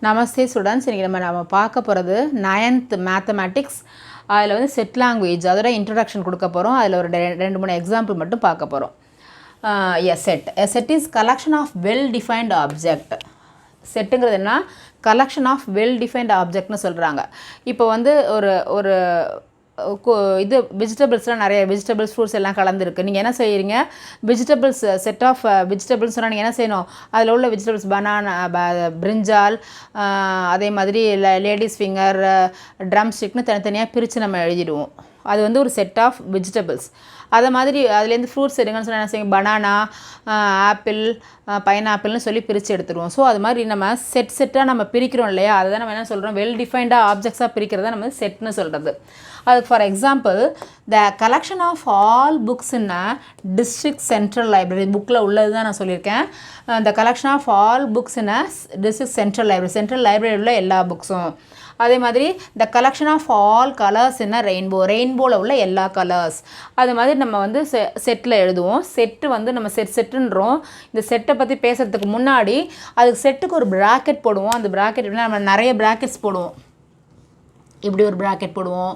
நமஸ்தே students. இன்றைக்கி நம்ம பார்க்க போகிறது 9th மேத்தமேட்டிக்ஸ். அதில் வந்து செட் லாங்குவேஜ் அதோட இன்ட்ரடக்ஷன் கொடுக்க போகிறோம். அதில் ஒரு 2-3 எக்ஸாம்பிள் மட்டும் பார்க்க போகிறோம். Set is collection of well defined object. செட்டுங்கிறது என்ன? கலெக்ஷன் ஆஃப் வெல் டிஃபைன்டு ஆப்ஜெக்ட்னு சொல்கிறாங்க. இப்போ வந்து ஒரு இது வெஜிடபிள்ஸ்லாம் நிறைய வெஜிடபிள்ஸ் ஃப்ரூட்ஸ் எல்லாம் கலந்துருக்கு. நீங்கள் என்ன செய்கிறீங்க? வெஜிடபிள்ஸ் செட் ஆஃப் வெஜிடபிள்ஸ் சொன்னால் நீங்கள் என்ன செய்யணும்? அதில் உள்ள வெஜிடபிள்ஸ் பனானா, பிரிஞ்சால், அதே மாதிரி லேடிஸ் ஃபிங்கர், ட்ரம் ஸ்டிக்னு தனித்தனியாக பிரித்து நம்ம எழுதிடுவோம். அது வந்து ஒரு செட் ஆஃப் வெஜிடபிள்ஸ். அதை மாதிரி அதுலேருந்து ஃப்ரூட்ஸ் எடுங்கன்னு சொன்னால் என்ன செய்யும்? பனானா, ஆப்பிள், பைனாப்பிள்னு சொல்லி பிரித்து எடுத்துருவோம். ஸோ அது மாதிரி நம்ம செட்டாக நம்ம பிரிக்கிறோம் இல்லையா? அதை தான் நம்ம என்ன சொல்கிறோம்? வெல் டிஃபைன்டாக ஆப்ஜெக்ட்ஸாக பிரிக்கிறத நம்ம செட்னு சொல்கிறது. அது for example, the collection of all books in a district central library. புக்கில் உள்ளது தான் நான் சொல்லியிருக்கேன். The collection of all books in a district central library. Central லைப்ரரியில் உள்ள எல்லா புக்ஸும். அதே மாதிரி the collection of all colours in a rainbow. ரெயின்போவில் உள்ள எல்லா கலர்ஸ். அது மாதிரி நம்ம வந்து செட்டில் எழுதுவோம். செட்டு வந்து நம்ம செட்டுன்றோம். இந்த செட்டை பற்றி பேசுகிறதுக்கு முன்னாடி அதுக்கு செட்டுக்கு ஒரு ப்ராக்கெட் போடுவோம். அந்த ப்ராக்கெட் எப்படின்னா, நம்ம நிறைய ப்ராக்கெட்ஸ் போடுவோம். இப்படி ஒரு ப்ராக்கெட் போடுவோம்,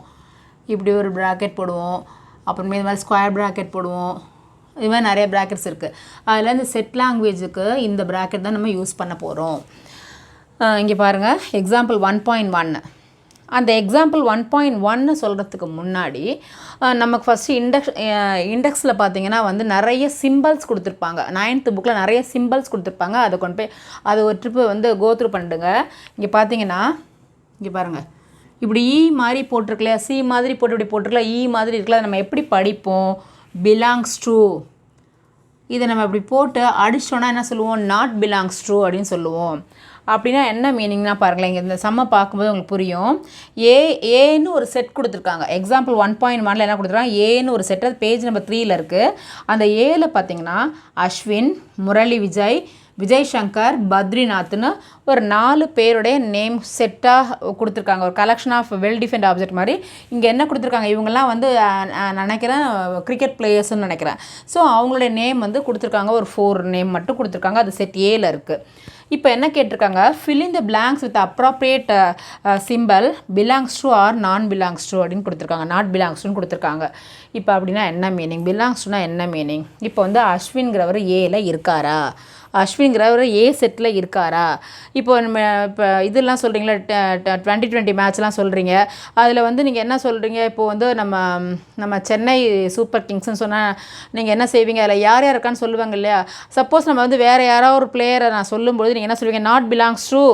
இப்படி ஒரு ப்ராக்கெட் போடுவோம், அப்புறமே இது மாதிரி ஸ்கொயர் ப்ராக்கெட் போடுவோம். இது மாதிரி நிறைய ப்ராக்கெட்ஸ் இருக்குது. அதில் இந்த செட் லாங்குவேஜுக்கு இந்த ப்ராக்கெட் தான் நம்ம யூஸ் பண்ண போகிறோம். இங்கே பாருங்கள், எக்ஸாம்பிள் 1.1. அந்த எக்ஸாம்பிள் 1.1 சொல்கிறதுக்கு முன்னாடி நமக்கு ஃபஸ்ட்டு இண்டெக்ஸில் பார்த்தீங்கன்னா வந்து நிறைய சிம்பிள்ஸ் கொடுத்துருப்பாங்க. 9th புக்கில் நிறைய சிம்பிள்ஸ் கொடுத்துருப்பாங்க. அதை கொண்டு போய் அதை ஒரு ட்ரிப்பு வந்து கோத்ரூ பண்ணிடுங்க. இங்கே பார்த்தீங்கன்னா, இங்கே பாருங்கள், இப்படி ஈ மாதிரி போட்டிருக்கலையா? சி மாதிரி போட்டு இப்படி போட்டிருக்கலாம், ஈ மாதிரி இருக்கலாம். நம்ம எப்படி படிப்போம்? Belongs to. இதை நம்ம இப்படி போட்டு அடிச்சோன்னா என்ன சொல்லுவோம்? நாட் பிலாங்ஸ் டு அப்படின்னு சொல்லுவோம். அப்படின்னா என்ன மீனிங்னா பாருங்களேன், இங்கே இந்த சம்மை பார்க்கும்போது உங்களுக்கு புரியும். ஏன்னு ஒரு செட் கொடுத்துருக்காங்க. எக்ஸாம்பிள் 1.1 என்ன கொடுத்துருக்காங்க? ஏன்னு ஒரு செட். அது பேஜ் நம்பர் 3 இருக்குது. அந்த ஏல பார்த்தீங்கன்னா அஸ்வின், முரளி விஜய், விஜய் சங்கர், பத்ரிநாத்னு ஒரு 4 பேருடைய நேம் செட்டாக கொடுத்துருக்காங்க. ஒரு collection of well defined object மாதிரி. இங்கே என்ன கொடுத்துருக்காங்க? இவங்கெல்லாம் வந்து நினைக்கிறேன் கிரிக்கெட் பிளேயர்ஸ்ன்னு நினைக்கிறேன். ஸோ அவங்களுடைய நேம் வந்து கொடுத்துருக்காங்க. ஒரு 4 நேம் மட்டும் கொடுத்துருக்காங்க. அது செட் ஏல இருக்குது. இப்போ என்ன கேட்டிருக்காங்க? fill in the blanks with appropriate symbol belongs to or non belongs to அப்படின்னு கொடுத்துருக்காங்க. நாட் பிலாங்ஸ் டுன்னு கொடுத்துருக்காங்க. இப்போ அப்படின்னா என்ன மீனிங்? பிலாங்ஸ் டுனா என்ன மீனிங்? இப்போ வந்து அஸ்வின்கிறவர் ஏல இருக்காரா? அஸ்வின்கிறவர் ஏ செட்டில் இருக்காரா? இப்போ இதெல்லாம் சொல்கிறீங்களா, 2020 மேட்ச்லாம் சொல்கிறீங்க. அதில் வந்து நீங்கள் என்ன சொல்கிறீங்க? இப்போது வந்து நம்ம சென்னை சூப்பர் கிங்ஸ்னு சொன்னால் நீங்கள் என்ன செய்வீங்க? அதில் யார் யார் இருக்கான்னு சொல்லுவாங்க இல்லையா? சப்போஸ் நம்ம வந்து வேறு யாராவது ஒரு பிளேயரை நான் சொல்லும்போது நீங்கள் என்ன சொல்லுவீங்க? Not belongs to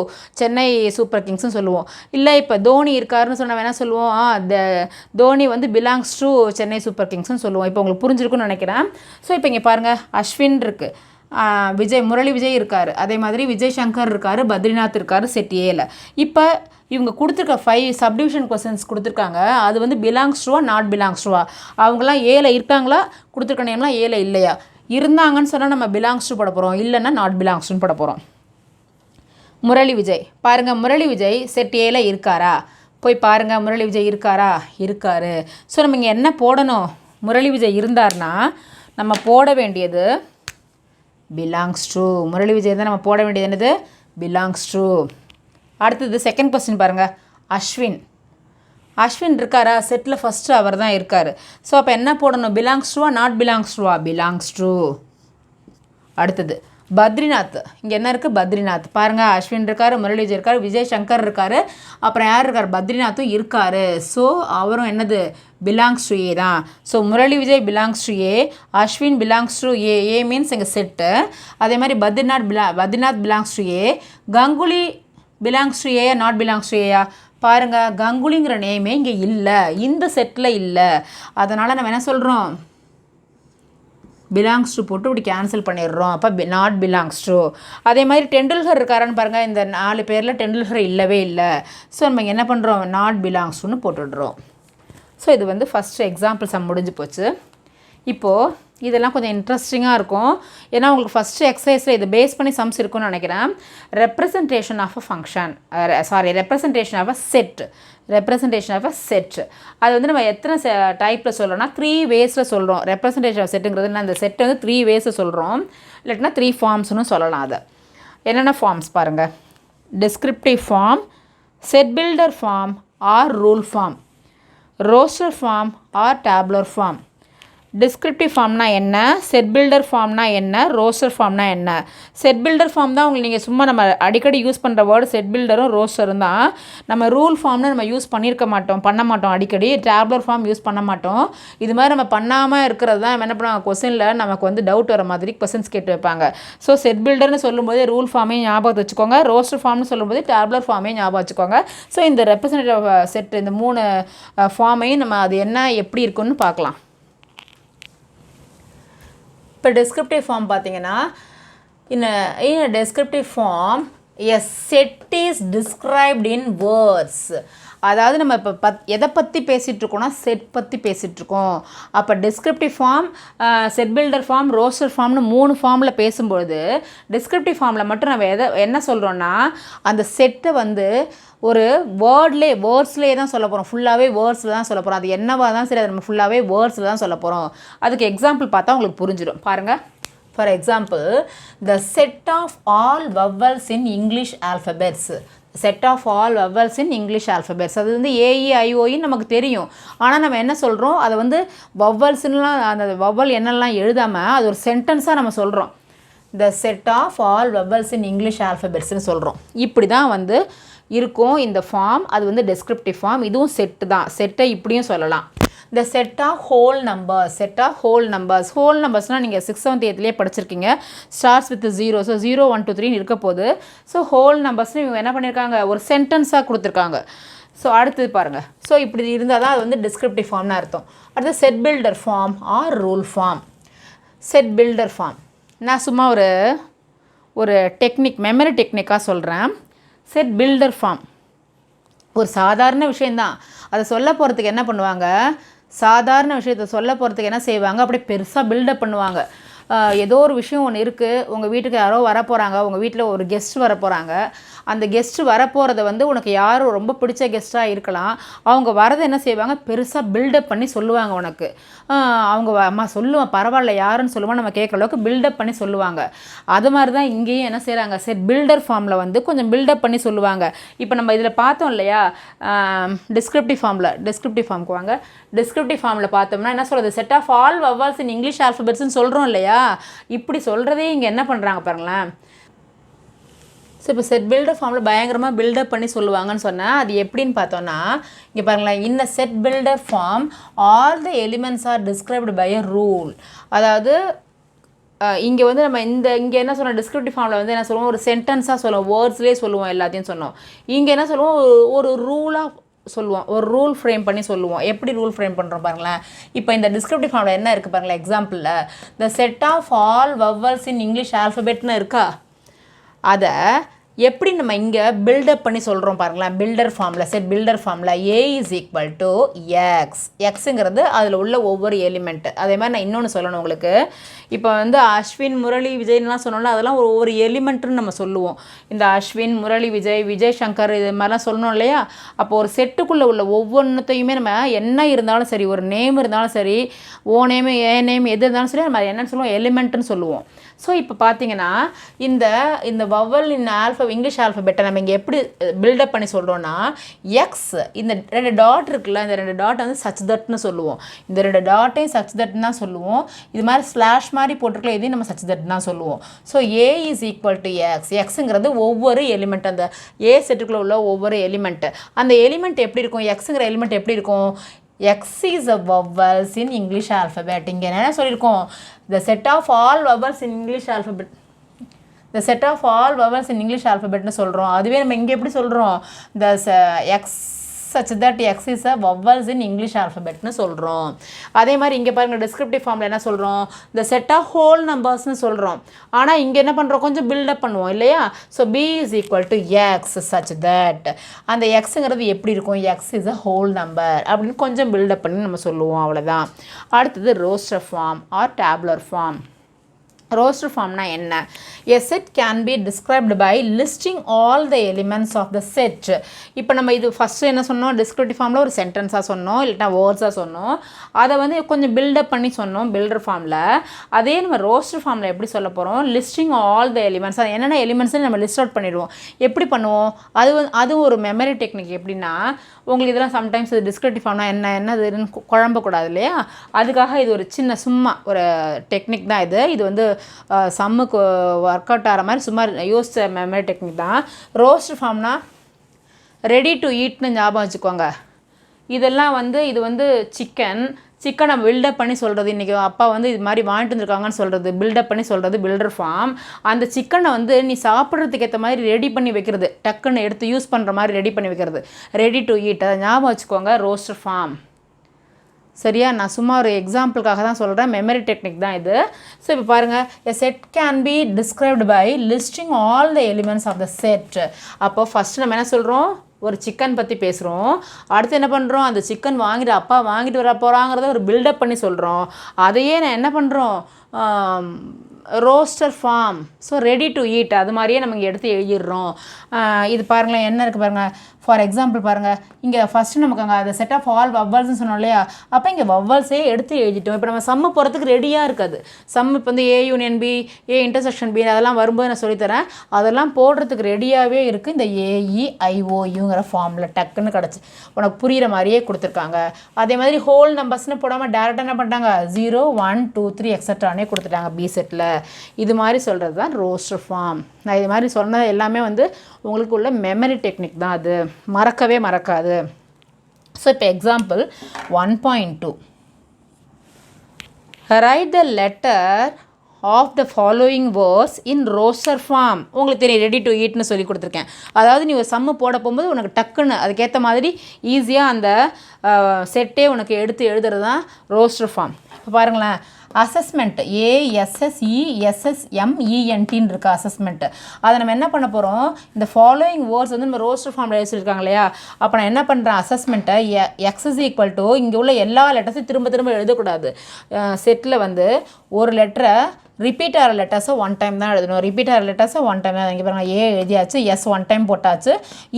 Chennai super கிங்ஸ்னு சொல்லுவோம். இல்லை இப்போ தோனி இருக்காருன்னு சொன்னால் என்ன சொல்லுவோம்? தோனி வந்து பிலாங்ஸ் டு சென்னை சூப்பர் கிங்ஸ்னு சொல்லுவோம். இப்போ உங்களுக்கு புரிஞ்சிருக்குன்னு நினைக்கிறேன். ஸோ இப்போ இங்கே பாருங்கள், அஸ்வின் இருக்குது, முரளி விஜய் இருக்கார், அதே மாதிரி விஜய் சங்கர் இருக்கார், பத்ரிநாத் இருக்கார் செட் ஏல. இப்போ இவங்க கொடுத்துருக்க 5 சப்டிவிஷன் கொஸ்டின்ஸ் கொடுத்துருக்காங்க. அது வந்து பிலாங்ஸ் டுவா நாட் பிலாங்ஸ் டுவா? அவங்களாம் ஏல இருக்காங்களா? கொடுத்துருக்க நேம்லாம் ஏல இல்லையா? இருந்தாங்கன்னு சொன்னால் நம்ம பிலாங்ஸ் டு போட போகிறோம், இல்லைன்னா நாட் பிலாங்ஸ் டுன்னு போட போகிறோம். முரளி விஜய் பாருங்கள், முரளி விஜய் செட் ஏல இருக்காரா? போய் பாருங்கள், முரளி விஜய் இருக்காரா? இருக்காரு. ஸோ நம்ம இங்கே என்ன போடணும்? முரளி விஜய் இருந்தார்னா நம்ம போட வேண்டியது பிலாங்ஸ் டு. முரளி விஜய் தான் நம்ம போட வேண்டியது என்னது? Belongs to. அடுத்தது செகண்ட் கொஸ்டின் பாருங்கள், அஸ்வின் இருக்காரா? செட்டில் ஃபஸ்ட்டு அவர் தான் இருக்கார். ஸோ அப்போ என்ன போடணும்? பிலாங்ஸ் டுவா நாட் பிலாங்ஸ் டுவா? Belongs to. அடுத்தது பத்ரிநாத். இங்கே என்ன இருக்குது? பத்ரிநாத். பாருங்கள், அஸ்வின் இருக்கார், முரளி விஜய் இருக்கார், விஜய் சங்கர் இருக்கார், அப்புறம் யார் இருக்கார்? பத்ரிநாத்தும் இருக்கார். ஸோ அவரும் என்னது? பிலாங்ஸ் டு ஏ தான். So Murali Vijay belongs to A, Ashwin belongs to A. A means எங்கள் செட்டு. அதே மாதிரி Badrinath belongs to A. Ganguly belongs to A, not belongs to ஏயா? பாருங்கள், கங்குலிங்கிற நேமே இங்கே இல்லை, இந்த செட்டில் இல்லை. அதனால் நம்ம என்ன சொல்கிறோம்? பிலாங்ஸ் டு போட்டு இப்படி கேன்சல் பண்ணிடுறோம். அப்போ நாட் பிலாங்ஸ் டு. அதே மாதிரி டெண்டுல்கர் இருக்காரான்னு பாருங்கள். இந்த 4 பேரில் டெண்டுல்கர் இல்லவே இல்லை. ஸோ நம்ம என்ன பண்ணுறோம்? நாட் பிலாங்ஸ் டுன்னு போட்டுடுறோம். ஸோ இது வந்து ஃபஸ்ட்டு எக்ஸாம்பிள் சம் முடிஞ்சு போச்சு. இப்போது இதெல்லாம் கொஞ்சம் இன்ட்ரெஸ்டிங்காக இருக்கும். ஏன்னா உங்களுக்கு ஃபஸ்ட்டு எக்ஸசைஸில் இதை பேஸ் பண்ணி சம்ஸ் இருக்குன்னு நினைக்கிறேன். Representation of a function, representation of a set. Representation of a set அது வந்து நம்ம எத்தனை டைப்பில் சொல்கிறோம்னா 3 வேஸில் சொல்கிறோம். ரெப்ரசன்டேஷன் ஆஃப் செட்டுங்கிறது அந்த செட்டை வந்து 3 வேஸில் சொல்கிறோம், இல்லாட்டினா 3 ஃபார்ம்ஸ்னு சொல்லலாம். அதை என்னென்ன ஃபார்ம்ஸ் பாருங்கள். descriptive form, set builder form or rule form, roster form or tabular form. Descriptive ஃபார்ம்னா என்ன, செட் பில்டர் ஃபார்ம்னா என்ன, ரோஸ்டர் ஃபார்ம்னா என்ன. செட் பில்டர் ஃபார்ம் தான் உங்களுக்கு நீங்கள் சும்மா நம்ம அடிக்கடி யூஸ் பண்ணுற வேர்டு செட் பில்டரும் ரோஸ்டரும் தான். நம்ம ரூல் ஃபார்ம்னு நம்ம யூஸ் பண்ண மாட்டோம் அடிக்கடி. டேப்லர் ஃபார்ம் யூஸ் பண்ண மாட்டோம். இது மாதிரி நம்ம பண்ணாமல் இருக்கிறது தான் என்ன பண்ணுவாங்க, கொஸ்டினில் நமக்கு வந்து டவுட் வர மாதிரி கொஸ்டின்ஸ் கேட்டு வைப்பாங்க. ஸோ செட் பில்டர்னு சொல்லும்போது ரூல் ஃபார்மையும் ஞாபகத்தை வச்சுக்கோங்க, ரோஸ்டர் ஃபார்ம்னு சொல்லும்போது டேப்லர் ஃபார்மையும் ஞாபகம் வச்சுக்கோங்க. ஸோ இந்த ரெப்ரசன்டேட்டிவ் செட் இந்த 3 ஃபார்மையும் நம்ம அது என்ன எப்படி இருக்குன்னு பார்க்கலாம். இப்போ டிஸ்கிரிப்டிவ் ஃபார்ம் பார்த்தீங்கன்னா in a descriptive form a set is described in words. அதாவது நம்ம இப்போ எதை பற்றி பேசிகிட்ருக்கோன்னா செட் பற்றி பேசிகிட்ருக்கோம். அப்போ descriptive form, set builder form, roster ஃபார்ம்னு 3 ஃபார்மில் பேசும்பொழுது டிஸ்கிரிப்டிவ் ஃபார்மில் மட்டும் நம்ம என்ன சொல்கிறோன்னா அந்த செட்டை வந்து ஒரு வேர்ட்ஸ்லேயே தான் சொல்ல போகிறோம். ஃபுல்லாகவே வேர்ட்ஸில் தான் சொல்ல போகிறோம். அது என்னவா தான் சரி, அது நம்ம ஃபுல்லாகவே வேர்ட்ஸில் தான் சொல்ல போகிறோம். அதுக்கு எக்ஸாம்பிள் பார்த்தா உங்களுக்கு புரிஞ்சிடும். பாருங்கள். For example, the set of all vowels in English alphabets. Set of all vowels in English alphabets. அது வந்து AEIOE நமக்கு தெரியும். ஆனால் நம்ம என்ன சொல்கிறோம், அதை வந்து வவ்வல்ஸ்லாம் அந்த வவ்வல் என்னெல்லாம் எழுதாமல் அது ஒரு சென்டென்ஸாக நம்ம சொல்கிறோம். The set of all vowels in English alphabetsன்னு சொல்கிறோம். இப்படி தான் வந்து இருக்கும் இந்த ஃபார்ம். அது வந்து டெஸ்கிரிப்டிவ் ஃபார்ம். இதுவும் செட்டு தான். செட்டை இப்படியும் சொல்லலாம். The set of whole numbers. Set of whole numbers. Whole numbersனால் நீங்கள் 6th 7th 8th படிச்சிருக்கீங்க. Starts with 0. ஸோ 0 1 2 3 இருக்க போது. ஸோ whole numbersனு இவங்க என்ன பண்ணியிருக்காங்க, ஒரு சென்டென்ஸாக கொடுத்துருக்காங்க. ஸோ அடுத்தது பாருங்கள். ஸோ இப்படி இருந்தால் தான் அது வந்து டிஸ்கிரிப்டிவ் ஃபார்ம்னு அர்த்தம். அடுத்து set builder form or rule form. Set builder form நான் சும்மா ஒரு டெக்னிக், மெமரி டெக்னிக்காக சொல்கிறேன். செட் பில்டர் ஃபார்ம் ஒரு சாதாரண விஷயந்தான். அதை சொல்ல போகிறதுக்கு என்ன பண்ணுவாங்க, சாதாரண விஷயத்தை சொல்ல போகிறதுக்கு என்ன செய்வாங்க, அப்படியே பெருசாக பில்டப் பண்ணுவாங்க. ஏதோ ஒரு விஷயம் ஒன்று இருக்குது, உங்கள் வீட்டுக்கு யாரோ வரப்போகிறாங்க, உங்கள் வீட்டில் ஒரு கெஸ்ட் வரப்போகிறாங்க. அந்த கெஸ்ட்டு வரப்போகிறத வந்து உனக்கு யாரும் ரொம்ப பிடிச்ச கெஸ்ட்டாக இருக்கலாம். அவங்க வரதை என்ன செய்வாங்க, பெருசாக பில்டப் பண்ணி சொல்லுவாங்க உனக்கு. அவங்க அம்மா சொல்லுவான், பரவாயில்ல யாருன்னு சொல்லுவான், நம்ம கேட்குற அளவுக்கு பில்டப் பண்ணி சொல்லுவாங்க. அது மாதிரி தான் இங்கேயும் என்ன செய்கிறாங்க, செட் பில்டர் ஃபார்மில் வந்து கொஞ்சம் பில்டப் பண்ணி சொல்லுவாங்க. இப்போ நம்ம இதில் பார்த்தோம் இல்லையா, டிஸ்கிரிப்டிவ் ஃபார்முக்கு வாங்க. டிஸ்கிரிப்டிவ் ஃபார்மில் பார்த்தோம்னா என்ன சொல்கிறது, set of all vowels in English ஆல்ஃபபெட்ஸ்ன்னு சொல்கிறோம் இல்லையா. இப்படி சொல்கிறதே இங்கே என்ன பண்ணுறாங்க பாருங்களேன். ஸோ இப்போ செட் பில்டர் ஃபார்மில் பயங்கரமாக பில்டப் பண்ணி சொல்லுவாங்கன்னு சொன்னால் அது எப்படின்னு பார்த்தோன்னா, இங்கே பாருங்களேன், in a set builder form all the elements are described by a rule. அதாவது இங்கே வந்து நம்ம இங்கே என்ன சொன்னோம், டிஸ்கிரிப்டிவ் ஃபார்மில் வந்து என்ன சொல்லுவோம், ஒரு சென்டென்ஸாக சொல்லுவோம், வேர்ட்ஸ்லேயே சொல்லுவோம், எல்லாத்தையும் சொன்னோம். இங்கே என்ன சொல்லுவோம், ஒரு ரூலாக சொல்லுவோம், ஒரு ரூல் ஃப்ரேம் பண்ணி சொல்லுவோம். எப்படி ரூல் ஃப்ரேம் பண்ணுறோம் பாருங்களேன். இப்போ இந்த டிஸ்கிரிப்டிவ் ஃபார்மில் என்ன இருக்குது பாருங்களேன். எக்ஸாம்பிளில் the set of all vowels in English ஆல்ஃபபெட்னு இருக்கா, அதை எப்படி நம்ம இங்கே பில்டப் பண்ணி சொல்கிறோம் பாருங்களேன். பில்டர் ஃபார்மில், செட் பில்டர் ஃபார்மில் A is equal to x. எக்ஸுங்கிறது அதில் உள்ள ஒவ்வொரு எலிமெண்ட்டு. அதே மாதிரி நான் இன்னொன்று சொல்லணும் உங்களுக்கு. இப்போ வந்து அஸ்வின், முரளி, விஜய்லாம் சொன்னோம்னா அதெல்லாம் ஒவ்வொரு எலிமெண்ட்டுன்னு நம்ம சொல்லுவோம். இந்த அஸ்வின், முரளி, விஜய் சங்கர் இது மாதிரிலாம் சொல்லணும் இல்லையா. அப்போ ஒரு செட்டுக்குள்ளே உள்ள ஒவ்வொன்றுத்தையுமே நம்ம என்ன இருந்தாலும் சரி, ஒரு நேம் இருந்தாலும் சரி, ஓ நேம் ஏ நேம் எது இருந்தாலும் சரி, நம்ம என்னென்னு சொல்லுவோம், எலிமெண்ட்டுன்னு சொல்லுவோம். ஸோ இப்போ பார்த்தீங்கன்னா இந்த வவல் இன் இங்கிலீஷ் ஆல்ஃபபெட்டை நம்ம இங்கே எப்படி பில்டப் பண்ணி சொல்கிறோன்னா, எக்ஸ் இந்த 2 டாட் இருக்குல்ல, இந்த 2 டாட் வந்து சச் தட்னு சொல்லுவோம். இந்த 2 டாட்டையும் சச் தட்னு தான் சொல்லுவோம். இது மாதிரி ஸ்லாஷ் மாதிரி போட்டிருக்கல, இதையும் நம்ம சச் தட்னு தான் சொல்லுவோம். So A is equal to x. எக்ஸுங்கிறது ஒவ்வொரு எலிமெண்ட், அந்த ஏ செட்டுக்குள்ளே உள்ள ஒவ்வொரு எலிமெண்ட்டு. அந்த எலிமெண்ட் எப்படி இருக்கும், எக்ஸுங்கிற எலிமெண்ட் எப்படி இருக்கும், X is a vowels in English alphabet. இங்கே என்ன சொல்லியிருக்கோம், the set of all vowels in English alphabet, the set of all vowels in English alphabetனு சொல்கிறோம். அதுவே நம்ம இங்கே எப்படி சொல்கிறோம், the X such that X is a vowels in English alphabetனு சொல்கிறோம். அதே மாதிரி இங்கே பாருங்கள், டிஸ்கிரிப்டிவ் ஃபார்மில் என்ன சொல்கிறோம், the set of whole numbersனு சொல்கிறோம். ஆனால் இங்கே என்ன பண்ணுறோம், கொஞ்சம் பில்டப் பண்ணுவோம் இல்லையா. So B is equal to X such that அந்த Xங்கிறது எப்படி இருக்கும், X is a whole number அப்படின்னு கொஞ்சம் பில்டப் பண்ணி நம்ம சொல்லுவோம், அவ்வளோதான். அடுத்தது roster form or tabular form. Roster ஃபார்ம்னா என்ன? A set can be described by listing all the elements of the set. இப்போ நம்ம இது ஃபஸ்ட்டு என்ன சொன்னோம், டிஸ்கிரிப்டிவ் ஃபார்மில் ஒரு சென்டென்ஸாக சொன்னோம், இல்லைனா வேர்ட்ஸாக சொன்னோம். அதை வந்து கொஞ்சம் பில்டப் பண்ணி சொன்னோம் பில்டர் ஃபார்மில். அதே நம்ம ரோஸ்டர் ஃபார்மில் எப்படி சொல்ல போகிறோம், லிஸ்டிங் ஆல் த எலிமெண்ட்ஸ். அது என்னென்ன எலிமெண்ட்ஸ்னு நம்ம லிஸ்ட் அவுட் பண்ணிடுவோம். எப்படி பண்ணுவோம், அதுவும் ஒரு மெமரி டெக்னிக். எப்படின்னா, உங்களுக்கு இதெல்லாம் சம்டைம்ஸ் இது டிஸ்கிரிப்டிவ் ஃபார்ம்னா என்னதுன்னு குழம்பக்கூடாது இல்லையா, அதுக்காக இது ஒரு சின்ன சும்மா ஒரு டெக்னிக் தான் இது. இது வந்து சம்முக்கு ஒர்க் அவுட் ஆகிற மாதிரி சும்மா யோசிச்ச மெமரி டெக்னிக் தான். ரோஸ்ட் ஃபார்ம்னா ரெடி டு ஈட்னு ஞாபகம் வச்சுக்கோங்க. இதெல்லாம் வந்து இது வந்து சிக்கனை பில்டப் பண்ணி சொல்கிறது. இன்றைக்கி அப்பா வந்து இது மாதிரி வாங்கிட்டு வந்துருக்காங்கன்னு சொல்கிறது, பில்டப் பண்ணி சொல்கிறது பில்டர் ஃபார்ம். அந்த சிக்கனை வந்து நீ சாப்பிட்றதுக்கு ஏற்ற மாதிரி ரெடி பண்ணி வைக்கிறது, டக்குன்னு எடுத்து யூஸ் பண்ணுற மாதிரி ரெடி பண்ணி வைக்கிறது, ரெடி டு ஈட். அதை ஞாபகம் வச்சுக்கோங்க, ரோஸ்டர் ஃபார்ம். சரியா, நான் சும்மா ஒரு எக்ஸாம்பிளுக்காக தான் சொல்கிறேன், மெமரி டெக்னிக் தான் இது. ஸோ இப்போ பாருங்கள், a set can be described by listing all the elements of the set. அப்போ ஃபஸ்ட்டு நம்ம என்ன சொல்கிறோம், ஒரு சிக்கன் பற்றி பேசுகிறோம். அடுத்து என்ன பண்ணுறோம், அந்த சிக்கன் அப்பா வாங்கிட்டு வர போகிறாங்கிறத ஒரு பில்டப் பண்ணி சொல்கிறோம். அதையே நான் என்ன பண்ணுறோம், roster form. So ready to eat அது மாதிரியே நம்ம இங்கே எடுத்து எழுதிடுறோம். இது பாருங்களேன், என்ன இருக்குது பாருங்கள். ஃபார் எக்ஸாம்பிள் பாருங்கள், இங்கே ஃபஸ்ட்டு நமக்கு அங்கே அந்த செட் ஆஃப் ஆல் வவ்வல்ஸ்னு சொன்னோம் இல்லையா, அப்போ இங்கே வவ்வல்ஸே எடுத்து எழுதிட்டோம். இப்போ நம்ம சம்மு போகிறதுக்கு ரெடியாக இருக்காது. சம்மு இப்போ வந்து A union B, A intersection B அதெல்லாம் வரும்போது நான் சொல்லித்தரேன். அதெல்லாம் போடுறதுக்கு ரெடியாகவே இருக்குது இந்த AEIOUங்கிற ஃபார்மில். டக்குன்னு கிடச்சி உனக்கு புரிகிற மாதிரியே கொடுத்துருக்காங்க. அதே மாதிரி ஹோல் நம்பர்ஸ்னு போடாமல் டேரெக்டாக என்ன பண்ணிட்டாங்க, 0 1 2 3 எக்ஸட்ரானே கொடுத்துட்டாங்க B செட்டில். இது மாதிரி சொல்கிறது தான் ரோஸ்டர் ஃபார்ம். நான் இது மாதிரி சொன்னது எல்லாமே வந்து உங்களுக்கு உள்ள மெமரி டெக்னிக் தான், அது மறக்கவே மறக்காது. ஸோ இப்போ example 1.2, write the letter of the following words in roster form. உங்களுக்கு தெரியும், ரெடி டு ஈட்னு சொல்லி கொடுத்துருக்கேன். அதாவது நீ ஒரு சம்மு போட போகும்போது உனக்கு டக்குன்னு அதுக்கேற்ற மாதிரி ஈஸியாக அந்த செட்டே உனக்கு எடுத்து எழுதுறது தான் ரோஸ்டர் ஃபார்ம். இப்போ பாருங்களேன், அசஸ்மெண்ட் ASSESSMENTன்னு இருக்குது அசஸ்மெண்ட்டு. அதை நம்ம என்ன பண்ண போகிறோம், இந்த ஃபாலோயிங் வேர்ட்ஸ் வந்து நம்ம ரோஸ்டர் ஃபார்மில் எழுதிருக்காங்க இல்லையா, அப்போ நான் என்ன பண்ணுறேன், அசஸ்மெண்ட்டை X = இங்கே உள்ள எல்லா லெட்டர்ஸையும் திரும்ப எழுதக்கூடாது. செட்டில் வந்து ஒரு லெட்டரை ரிப்பீட் ஆகிற லெட்டர்ஸை 1 டைம் தான் எழுதணும். ரிப்பீட் ஆகிற லெட்டர்ஸை 1 டைம் தான். இங்கே பாருங்கள், A எழுதியாச்சு, S 1 டைம் போட்டாச்சு,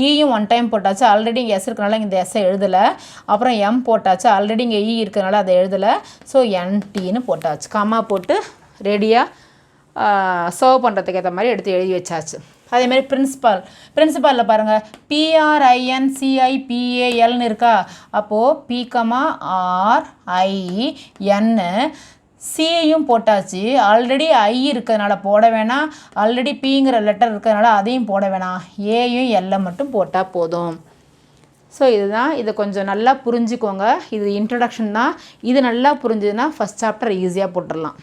Eயும் 1 டைம் போட்டாச்சு. ஆல்ரெடி இங்கே S இருக்கிறனால இந்த Sஐ எழுதலை. அப்புறம் M போட்டாச்சு, ஆல்ரெடி இங்கே E இருக்கிறனால அதை எழுதலை. ஸோ NTன்னு போட்டாச்சு, கம்மா போட்டு ரெடியாக சர்வ் பண்ணுறதுக்கு ஏற்ற மாதிரி எடுத்து எழுதி வச்சாச்சு. அதேமாதிரி பிரின்சிபாலில் பாருங்கள், PRINCIPALன்னு இருக்கா, அப்போது PRIN சியும் போட்டாச்சு. ஆல்ரெடி I இருக்கிறதுனால போட வேணாம், ஆல்ரெடி Pங்கிற லெட்டர் இருக்கிறதுனால அதையும் போட வேணாம், ஏயும் L மட்டும் போட்டால் போதும். ஸோ இதுதான், இதை கொஞ்சம் நல்லா புரிஞ்சுக்கோங்க. இது இன்ட்ரடக்ஷன் தான். இது நல்லா புரிஞ்சுதுன்னா ஃபஸ்ட் சாப்டர் ஈஸியாக போட்டுடலாம்.